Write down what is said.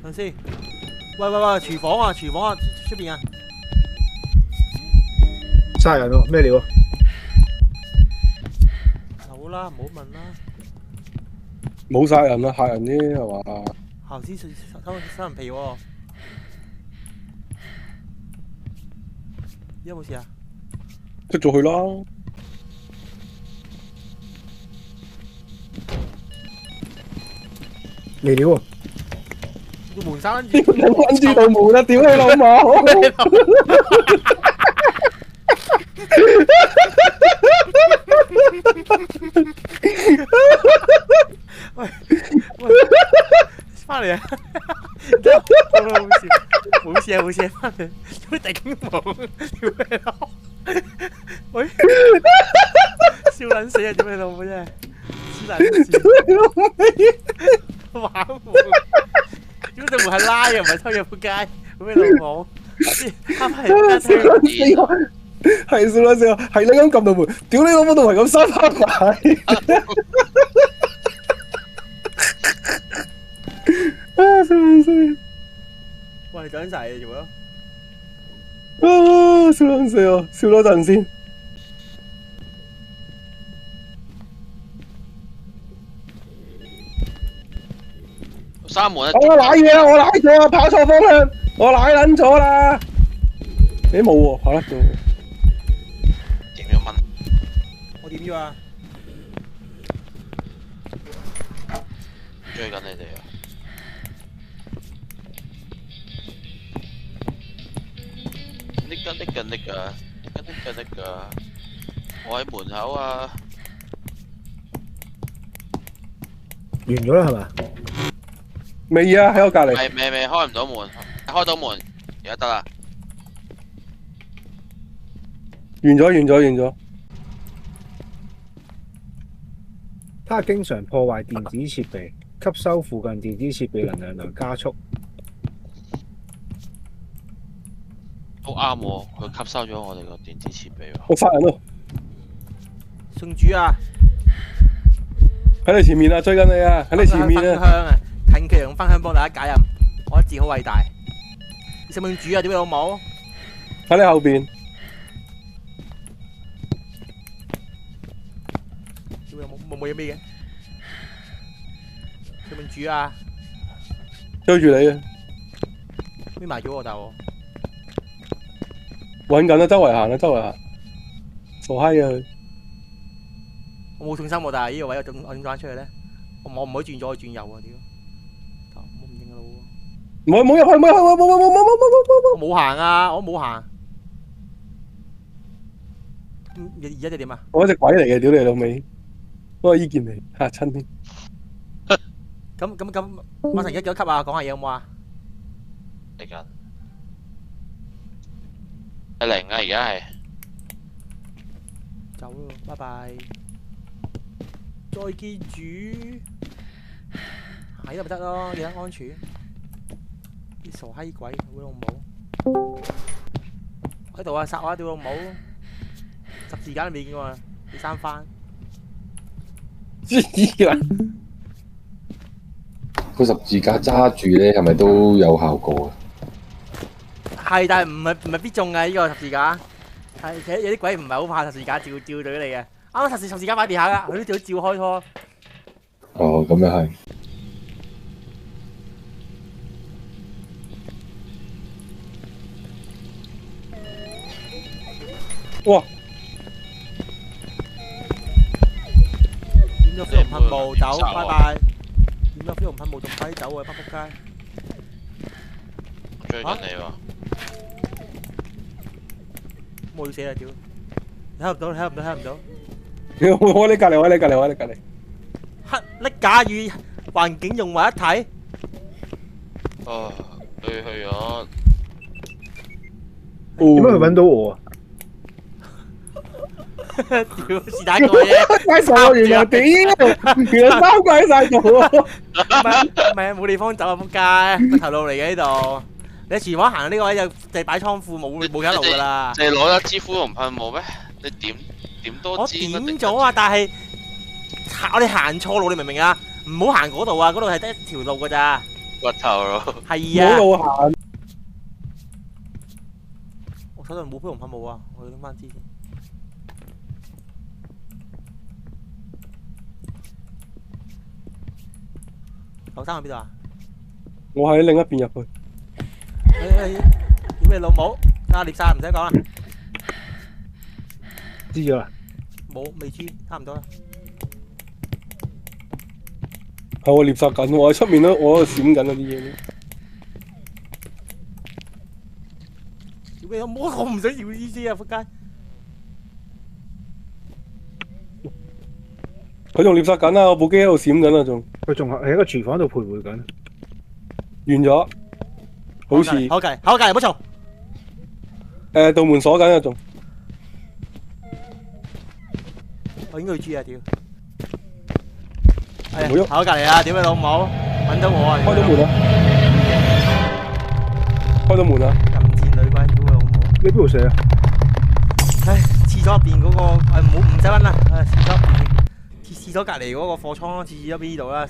等先。喂，廚房啊，出邊啊！殺人喎，咩料啊？好啦，唔好問啦。冇殺人啦，嚇人啫係嘛？頭先收人皮喎。有冇事啊？出咗去啦。嚟料啊！個門閂住，關住道門啊！屌你老母！喂，翻嚟啊！冇事啊，翻嚟。做咩頂帽？屌你老！喂，笑撚死啊！屌你老母真係，黐撚線。玩喎，點解對門係拉嘅，唔係推入仆街？咁咩老母？啱係係笑啦，係你咁撳道門，屌你老母都係咁閂翻埋。啊！笑撚死！喂，你講緊晒嘢做咩？啊！笑撚死我，笑多陣先。閂門啊！我賴嘢啦！我賴咗啊！跑錯方向，我賴撚咗啦！你冇喎，跑得咗。點樣問？我點要啊？追緊你哋啊！匿㗎！我喺門口啊！完咗啦係嘛？未啊，喺我隔離。未開唔到門，開到門，而家得啦。完咗。他經常破壞電子設備，吸收附近電子設備能量來加速。都啱喎，佢吸收咗我哋個電子設備喎。我殺人咯！送主啊！喺你前面啊，追緊你啊！喺你前面啊！分香啊！近期用分香幫大家解任，我字好偉大。你信唔信主啊？屌你老母！喺你後邊。屌你老母冇嘢咩嘅？信唔信主啊？追住你啊！搣埋咗我就。揾緊啦，周圍行。傻閪啊！我冇重心喎，但係呢個位我點翻出去咧？我唔可以轉左，轉右啊！屌，唔好唔認路喎。冇入去，冇！我冇行啊，我冇行。而家隻點啊？我一隻鬼嚟嘅，屌你老味！我係依件嚟嚇親添。咁，馬神而家幾多級啊？講下嘢好唔好啊？嚟緊。係零啊，而家係。走咯，拜拜。再見主，喺度咪得咯，記得安全。啲傻閪鬼，會老母喺度啊！殺我啊！屌老母！十字架都未見過啊！你生番。個十字架揸住咧，係咪都有效果啊？係，但係唔係必中嘅呢個十字架。係，其實有啲鬼唔係好怕十字架照到你嘅。啱啱十字架擺地下㗎，佢都照開拖。哦，咁又係。哇！點咗飛龍噴霧走，拜拜。點咗飛龍噴霧仲快啲走啊！返仆街。追緊你喎。我要死啦！屌，你睇唔到，睇唔到。我喺你隔離。黑瀝假與環境融為一體。啊，佢去咗。點解佢揾到我啊？屌，是但個嘢。鬼傻啊！原來屌，原來三鬼晒度喎。唔係冇地方走啊！仆街，個頭路嚟嘅呢度。你喺廚房行呢個位就擺倉庫，冇其他路噶啦。你攞一支灰龍噴霧咩？你點多支？我點咗啊！但係我哋行錯路，你明唔明啊？唔好行嗰度啊！嗰度係得一條路噶咋。骨頭咯。係啊，冇路行。我手上冇飛龍噴霧啊，我要拎翻支先。後生去邊度啊？我喺另一邊入去。屌你老母！阿獵殺唔使講啦，知咗啦。冇未知，差唔多啦。係我獵殺緊，我喺出面都我喺度閃緊嗰啲嘢。屌你老母！我唔想要呢支啊！仆街！佢仲獵殺緊啊！我部機喺度閃緊啊，仲佢仲喺個廚房度徘徊緊。完咗，好似好計，好計，唔好嘈。道門鎖緊啊，仲我應該要知啊！屌，冇喐跑隔離啊！屌你老母，揾到我啊！開到門啦，開到門啦，淫賤女鬼，屌你老母！你邊度寫啊？唉，廁所入邊嗰個唔使揾啦，廁所隔離嗰個貨倉咯，廁所邊呢度啦。